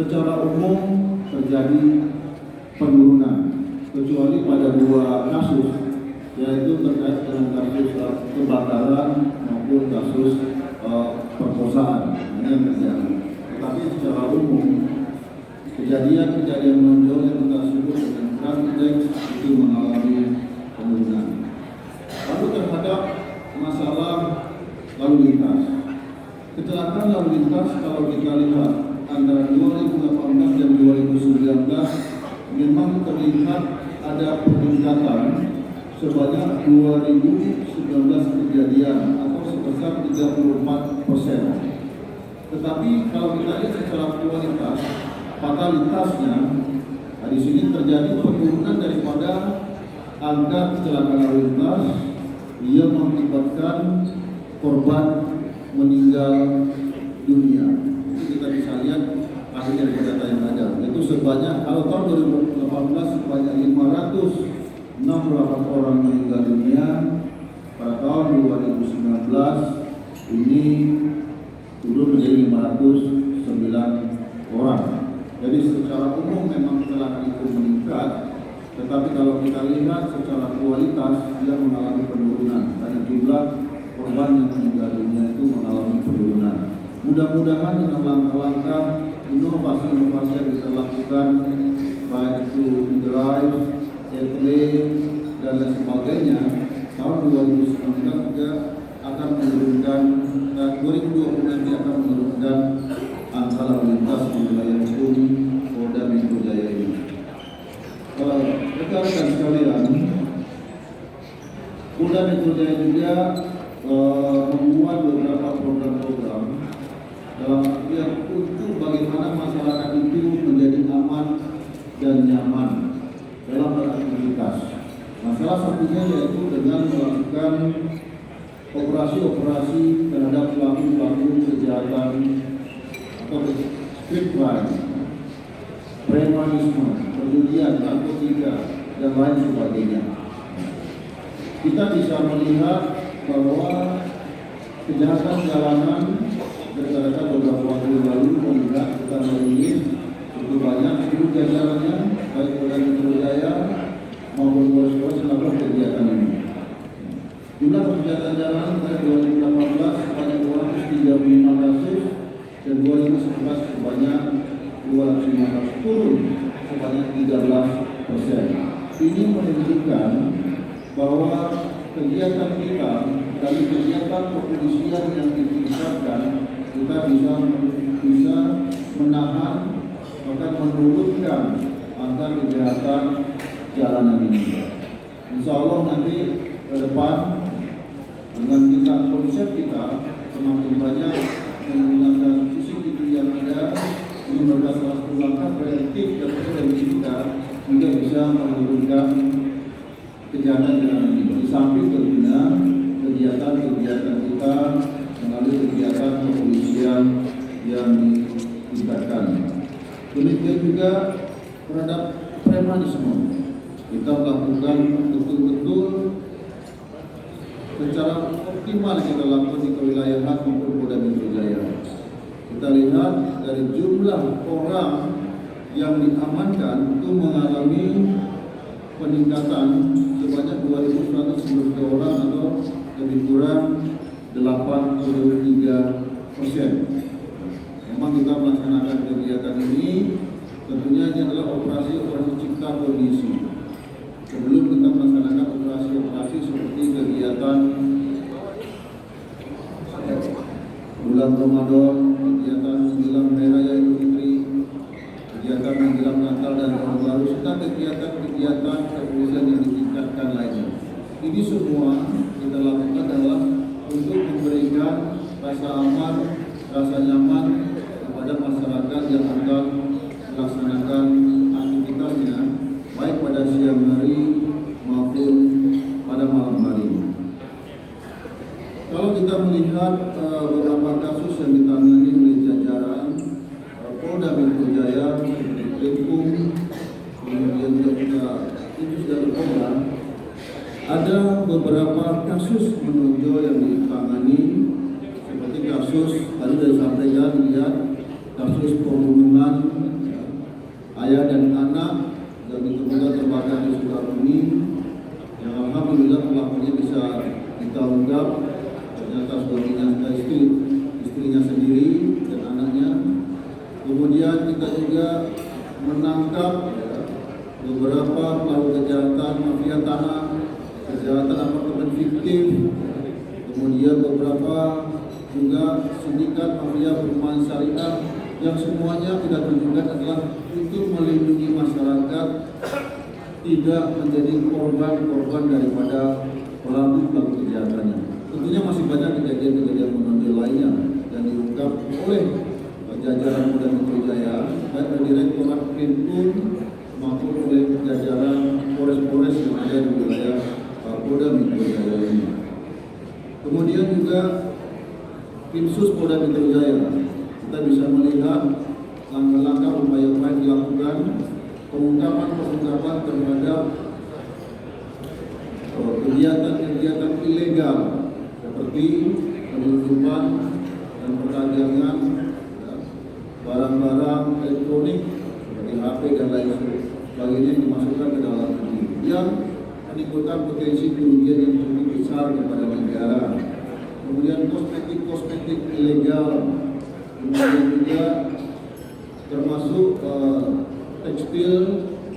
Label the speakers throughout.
Speaker 1: secara umum terjadi penurunan, kecuali pada dua kasus, yaitu terkait dengan kasus kebakaran maupun kasus perkosaan. Ini yang terjadi. Tetapi secara umum kejadian-kejadian menonjol yang kita sebut dengan crime index itu mengalami penurunan. Lalu terhadap masalah lalu lintas, kecelakaan lalu lintas kalau kita lihat antara 2018 dan 2019 memang terlihat ada peningkatan sebanyak 2019 kejadian atau sebesar 34%. Tetapi kalau kita lihat secara kualitas, fatalitasnya, di sini terjadi penurunan daripada angka kecelakaan lalu lintas yang mengakibatkan korban meninggal dunia. Kita bisa lihat hasil dari data yang ada. Itu sebanyak, kalau tahun 2018 sebanyak 568 orang meninggal dunia. Pada tahun 2019 ini turun menjadi 509 orang. Jadi secara umum memang kecelakaan itu meningkat, tetapi kalau kita lihat secara kualitas dia mengalami penurunan karena jumlah korban yang meninggal dunia itu mengalami penurunan. Mudah-mudahan dengan langkah-langkah inovasi-inovasi yang kita lakukan, baik itu drive, lane, dan lain sebagainya, tahun 2019 juga akan menurunkan, 2020 nanti akan menurunkan angka lalu lintas di wilayah hukum Polda Metro Jaya ini. Rekan-rekan sekalian, Polda Metro Jaya juga membuat beberapa program-program dalam artian untuk bagaimana masyarakat itu menjadi aman dan nyaman dalam beraktivitas. Salah satunya yaitu dengan melakukan operasi-operasi terhadap pelaku-pelaku kejahatan atau street crime, premanisme, perjudian, narkotika, dan lain sebagainya. Kita bisa melihat bahwa kejahatan jalanan berdasarkan beberapa waktu lalu melihat kita melihat cukup banyak seluruh jajarannya baik Polda Metro Jaya maupun Polres melakukan kegiatan ini. Jumlah kejahatan jalanan pada 2018 sebanyak 235 kasus dan 2011 sebanyak 215, turun sebanyak 13%. Ini menunjukkan bahwa kegiatan kita dari kegiatan kepolisian yang ditingkatkan, kita bisa menahan bahkan menurunkan angka kejahatan jalanan ini. Insya Allah nanti ke depan dengan kita konsep kita semakin banyak menggunakan CCTV yang ada, ini merupakan salah satu langkah preventif dan preventif kita juga bisa menurunkan kejahatan jalanan ini. Di samping tentunya kegiatan-kegiatan kita melalui kegiatan kepolisian yang ditingkatkan. Demikian juga terhadap premanisme, kita melakukan betul-betul secara optimal kita lakukan di kewilayahan maupun Polda Metro Jaya. Kita lihat dari jumlah orang yang diamankan itu mengalami peningkatan sebanyak 2.192 orang atau lebih kurang 83%. Memang kita melaksanakan kegiatan ini, tentunya ini adalah operasi-operasi cipta kondisi. Sebelum kita melaksanakan operasi-operasi seperti kegiatan bulan Ramadan, kegiatan menjelang Hari Raya Idul Fitri, kegiatan menjelang Natal dan Tahun Baru, serta kegiatan kepolisian yang ditingkatkan lainnya. Ini semua kita lakukan adalah untuk memberikan rasa aman, rasa nyaman kepada masyarakat yang akan melaksanakan aktivitasnya baik pada siang hari maupun pada malam hari. Kalau kita melihat beberapa kasus yang ditangani oleh jajaran Polda Metro Jaya, Krimkum, kemudian juga Institut Narkoba, ada beberapa kasus menonjol yang ditangani seperti kasus tadi sudah disampaikan lihat kasus pembunuhan ayah dan anak yang ditemukan terbakar di Sukabumi, yang alhamdulillah pelakunya bisa kita ungkap. Ternyata suaminya istrinya sendiri dan anaknya. Kemudian kita juga menangkap beberapa pelaku kejahatan mafia tanah, kejahatan apartemen fiktif, kemudian beberapa juga sindikat mafia perumahan syariah, yang semuanya kita tunjukkan adalah untuk melindungi masyarakat tidak menjadi korban daripada pelaku kejahatannya. Tentunya masih banyak kejadian-kejadian menonjol lainnya yang diungkap oleh jajaran Polda Metro Jaya, baik dari Direktorat Krimpun maupun oleh jajaran Polres-Polres yang ada di wilayah Polda Metro Jaya ini. Kemudian juga Krimsus Polda Metro Jaya, kita bisa melihat langkah-langkah upaya-upaya dilakukan pengungkapan terhadap kegiatan-kegiatan ilegal seperti penyelundupan dan perdagangan barang-barang elektronik seperti HP dan lain sebagainya dimasukkan ke dalam negeri yang menimbulkan potensi kerugian yang cukup besar kepada negara. Kemudian kosmetik ilegal, kemudian juga termasuk tekstil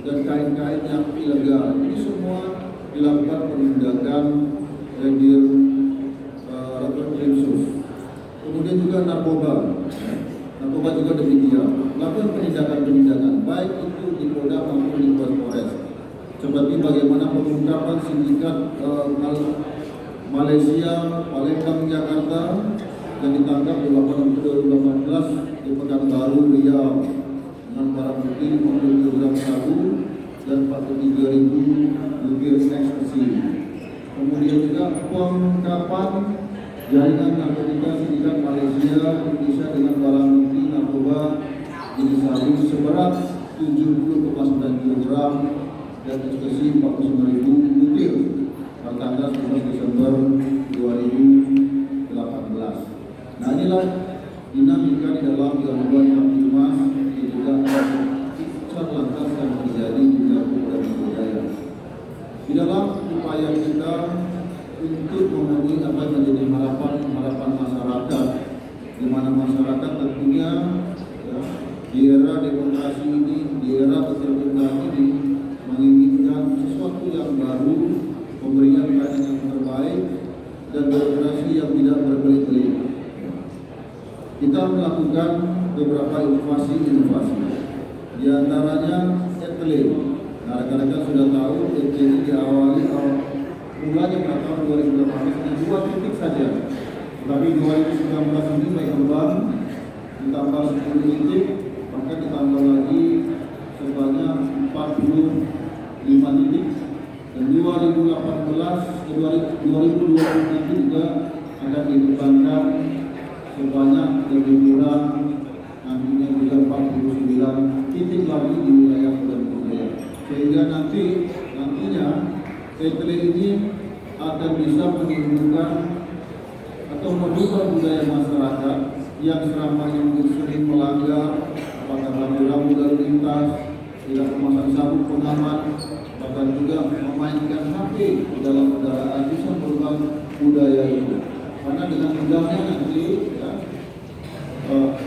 Speaker 1: dan kain-kain yang ilegal. Ini semua dilakukan penindakan Krimsus. Kemudian juga narkoba juga demikian. Lakukan penindakan baik itu di Polda maupun di Polres. Seperti bagaimana pengungkapan sindikat Malaysia, Palembang, Jakarta yang ditangkap di 2018 di Pekanbaru, Riau dengan barang bukti 50 kg sabu dan 43.000 butir ekstasi. Kemudian juga pengungkapan jaringan narkotika sindikat Malaysia Indonesia dengan barang bukti narkoba jenis sabu seberat 70,9 kg dan ekstasi 49.000 butir pada tanggal 11 Desember 2018. Nah, inilah dinamika di dalam gangguan Kamtibmas yang juga lantas yang terjadi di Polda Metro Jaya. Di dalam upaya kita untuk memenuhi apa yang menjadi harapan masyarakat, di mana masyarakat tentunya di era demokrasi ini, di era keterbukaan ini menginginkan sesuatu yang baru, pemberian pelayanan yang terbaik dan birokrasi yang tidak berbelit-belit. Kita melakukan beberapa inovasi. Di antaranya etle. Nah, rekan-rekan sudah tahu etle ini diawali mulanya pada tahun 2018 dengan 2 titik saja. Tapi 2019 ini berkembang ditambah 10 titik, maka ditambah lagi sebanyak 45 titik. Dan 2020 nanti juga akan dikembangkan sebanyak lebih kurang nantinya juga 49 titik lagi di wilayah Polda Metro Jaya. Sehingga nantinya etle ini akan bisa menimbulkan atau merubah budaya masyarakat yang selama ini mungkin sering melanggar, apakah rambu-rambu lalu lintas, tidak memasang sabuk pengaman, bahkan juga memainkan HP di dalam kendaraan, bisa merubah budaya itu. Karena dengan mudahnya nanti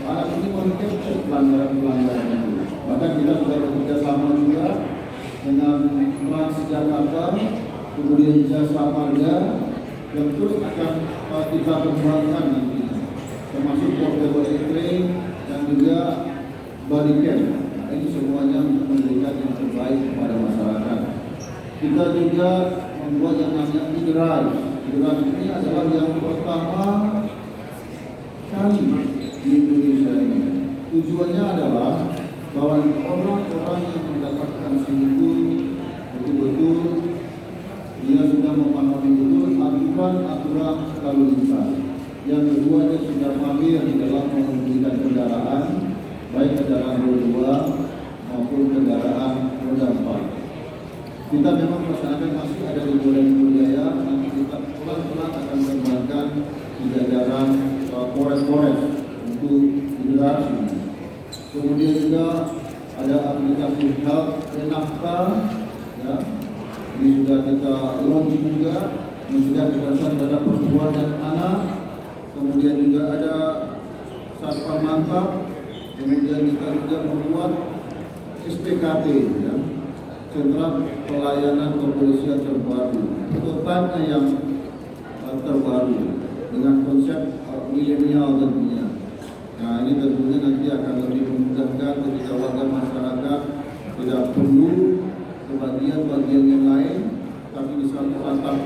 Speaker 1: anak ini mengecapture pelanggaran-pelanggaran itu. Bahkan kita sudah bekerja sama juga dengan Transjakarta, kemudian Jasa Marga, yang terus akan kita kembangkan nantinya, termasuk portable etle dan juga bariken. Nah, ini semuanya memberikan yang terbaik kepada masyarakat. Kita juga membuat yang namanya Igrai. Igrai ini adalah yang pertama kali di Indonesia ini. Tujuannya adalah bahwa orang-orang yang mendapatkan SIM itu betul-betul dia sudah memahami betul aturan lalu lintas. Yang kedua, dia sudah mahir di dalam mengemudikan kendaraan, baik kendaraan roda 2 maupun kendaraan roda 4. Kita memang melaksanakan masih ada di Polda Metro Jaya, nanti kita pelan-pelan akan mengembangkan di jajaran Polres untuk generasi. Kemudian juga ada aplikasi Health Nafkah, ya. Ini sudah kita launch juga, mencegah kekerasan terhadap perempuan dan anak. Kemudian juga ada Satpam Mantap. Kemudian kita juga membuat SPKP, ya, Sentra Pelayanan Kepolisian Terpadu. Urutannya yang terbaru dengan konsep milenial tentunya. Nah, ini tentunya nanti akan lebih memudahkan ketika warga masyarakat tidak perlu ke bagian-bagian yang lain, tapi di saat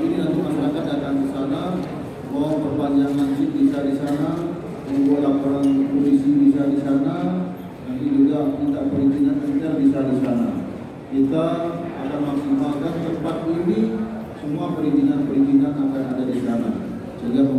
Speaker 1: ini nanti masyarakat datang ke sana, mau perpanjangan SIM bisa di sana, membuat laporan polisi bisa di sana, nanti juga minta perizinan kerja bisa di sana. Kita akan maksimalkan tempat ini, semua perizinan akan ada di sana, sehingga